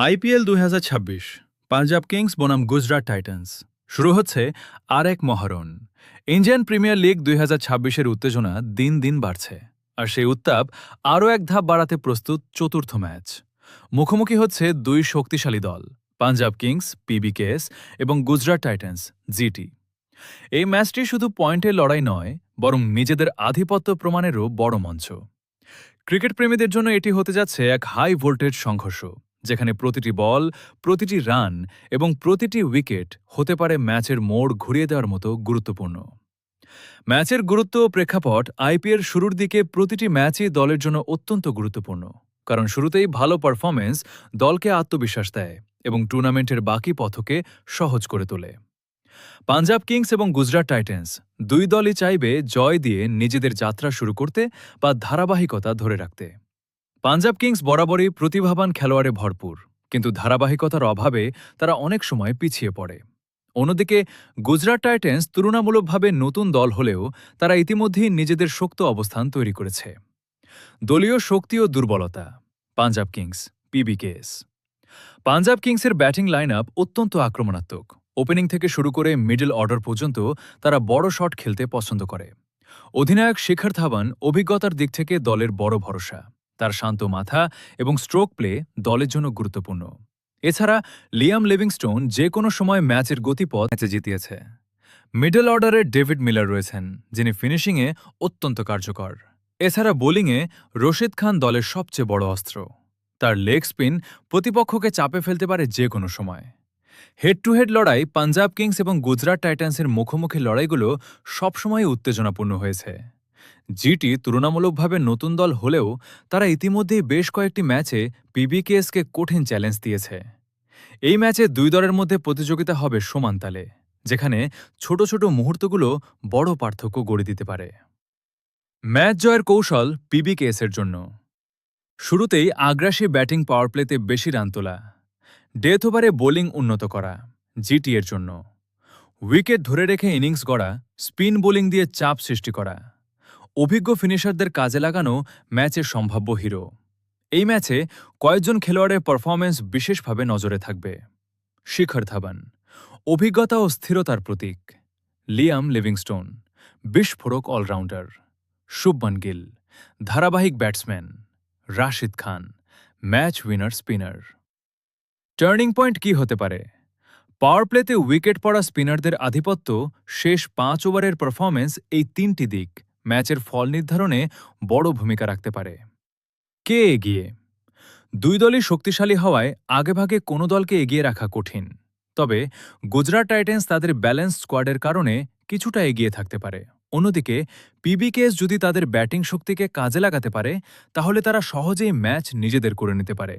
IPL ২০২৬ Punjab Kings বনাম Gujarat Titans শুরু হচ্ছে আর এক মহারণ। ইন্ডিয়ান প্রিমিয়ার লিগ ২০২৬-এর উত্তেজনা দিন দিন বাড়ছে, আর সেই উত্তাপ আরও এক ধাপ বাড়াতে প্রস্তুত চতুর্থ ম্যাচ। মুখোমুখি হচ্ছে দুই শক্তিশালী দল, পাঞ্জাব কিংস পিবিকেএস এবং গুজরাট টাইটান্স জিটি। এই ম্যাচটি শুধু পয়েন্টের লড়াই নয়, বরং নিজেদের আধিপত্য প্রমাণেরও বড় মঞ্চ। ক্রিকেট প্রেমীদের জন্য এটি হতে যাচ্ছে এক হাই ভোল্টেজ সংঘর্ষ, যেখানে প্রতিটি বল, প্রতিটি রান এবং প্রতিটি উইকেট হতে পারে ম্যাচের মোড় ঘুরিয়ে দেওয়ার মতো গুরুত্বপূর্ণ। ম্যাচের গুরুত্ব ও প্রেক্ষাপট আইপিএল শুরুর দিকে প্রতিটি ম্যাচই দলের জন্য অত্যন্ত গুরুত্বপূর্ণ, কারণ শুরুতেই ভালো পারফরম্যান্স দলকে আত্মবিশ্বাস দেয় এবং টুর্নামেন্টের বাকি পথকে সহজ করে তোলে। পাঞ্জাব কিংস এবং গুজরাট টাইটান্স দুই দলই চাইবে জয় দিয়ে নিজেদের যাত্রা শুরু করতে বা ধারাবাহিকতা ধরে রাখতে। পাঞ্জাব কিংস বরাবরই প্রতিভাবান খেলোয়াড়ে ভরপুর, কিন্তু ধারাবাহিকতার অভাবে তারা অনেক সময় পিছিয়ে পড়ে। অন্যদিকে গুজরাট টাইটান্স তুলনামূলকভাবে নতুন দল হলেও তারা ইতিমধ্যেই নিজেদের শক্ত অবস্থান তৈরি করেছে। দলীয় শক্তি ও দুর্বলতা। পাঞ্জাব কিংস পিবিকেএস। পাঞ্জাব কিংসের ব্যাটিং লাইন আপ অত্যন্ত আক্রমণাত্মক। ওপেনিং থেকে শুরু করে মিডল অর্ডার পর্যন্ত তারা বড় শট খেলতে পছন্দ করে। অধিনায়ক শিখর ধাওয়ান অভিজ্ঞতার দিক থেকে দলের বড় ভরসা। তার শান্ত মাথা এবং স্ট্রোক প্লে দলের জন্য গুরুত্বপূর্ণ। এছাড়া লিয়াম লিভিংস্টোন যে কোনো সময় ম্যাচের গতিপথ জিতিয়েছে। মিডল অর্ডারে ডেভিড মিলার রয়েছেন, যিনি ফিনিশিংয়ে অত্যন্ত কার্যকর। এছাড়া বোলিংয়ে রশিদ খান দলের সবচেয়ে বড় অস্ত্র। তার লেগ স্পিন প্রতিপক্ষকে চাপে ফেলতে পারে যে কোনো সময়। হেড টু হেড লড়াই পাঞ্জাব কিংস এবং গুজরাট টাইটান্সের মুখোমুখি লড়াইগুলো সবসময় উত্তেজনাপূর্ণ হয়েছে। জিটি তুলনামূলকভাবে নতুন দল হলেও তারা ইতিমধ্যেই বেশ কয়েকটি ম্যাচে পিবিকেএসকে কঠিন চ্যালেঞ্জ দিয়েছে। এই ম্যাচে দুই দলের মধ্যে প্রতিযোগিতা হবে সমান তালে, যেখানে ছোট ছোট মুহূর্তগুলো বড় পার্থক্য গড়ে দিতে পারে। ম্যাচ জয়ের কৌশল পিবিকেএসের জন্য। শুরুতেই আগ্রাসী ব্যাটিং পাওয়ার প্লেতে বেশি রান তোলা। ডেথ ওভারে বোলিং উন্নত করা জিটি এর জন্য। উইকেট ধরে রেখে ইনিংস গড়া, স্পিন বোলিং দিয়ে চাপ সৃষ্টি করা। অভিজ্ঞ ফিনিশারদের কাজে লাগানো ম্যাচের সম্ভাব্য হিরো। এই ম্যাচে কয়েকজন খেলোয়াড়ের পারফরম্যান্স বিশেষভাবে নজরে থাকবে। শিখর ধাওয়ান অভিজ্ঞতা ও স্থিরতার প্রতীক। লিয়াম লিভিংস্টোন বিস্ফোরক অলরাউন্ডার। শুভমান গিল ধারাবাহিক batsman. Rashid Khan match winner spinner. Turning point কি হতে পারে? পাওয়ার প্লেতে উইকেট পড়া স্পিনারদের আধিপত্য, শেষ 5 ওভারের পারফরম্যান্স, এই তিনটি দিক ম্যাচের ফল নির্ধারণে বড় ভূমিকা রাখতে পারে। কে এগিয়ে? দুই দলই শক্তিশালী হওয়ায় আগেভাগে কোনো দলকে এগিয়ে রাখা কঠিন। তবে গুজরাট টাইটান্স তাদের ব্যালেন্স স্কোয়াডের কারণে কিছুটা এগিয়ে থাকতে পারে। অন্যদিকে পিবিকেএস যদি তাদের ব্যাটিং শক্তিকে কাজে লাগাতে পারে, তাহলে তারা সহজেই ম্যাচ নিজেদের করে নিতে পারে।